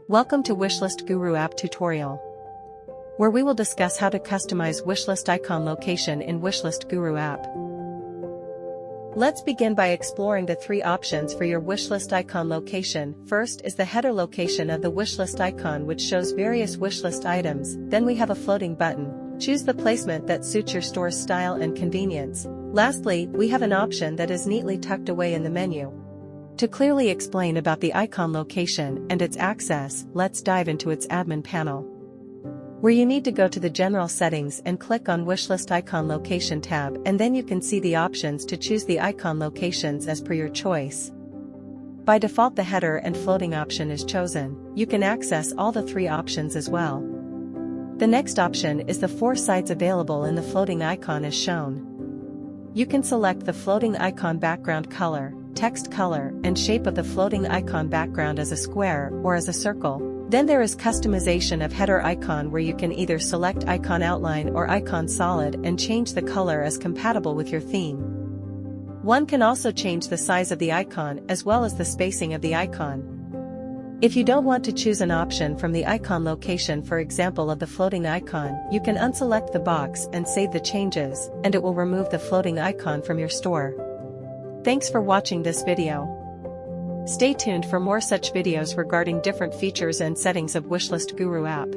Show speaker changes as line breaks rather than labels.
Welcome to Wishlist Guru App tutorial, where we will discuss how to customize wishlist icon location in Wishlist Guru App. Let's begin by exploring the three options for your wishlist icon location. First is the header location of the wishlist icon, which shows various wishlist items. Then we have a floating button. Choose the placement that suits your store's style and convenience. Lastly, we have an option that is neatly tucked away in the menu. To clearly explain about the icon location and its access, let's dive into its admin panel, where you need to go to the General Settings and click on Wishlist Icon Location tab, and then you can see the options to choose the icon locations as per your choice. By default, the header and floating option is chosen. You can access all the three options as well. The next option is the four sides available in the floating icon as shown. You can select the floating icon background color, text color, and shape of the floating icon background as a square or as a circle. Then there is customization of header icon, where you can either select icon outline or icon solid and change the color as compatible with your theme. One can also change the size of the icon as well as the spacing of the icon. If you don't want to choose an option from the icon location, for example of the floating icon, you can unselect the box and save the changes, and it will remove the floating icon from your store. Thanks for watching this video. Stay tuned for more such videos regarding different features and settings of Wishlist Guru app.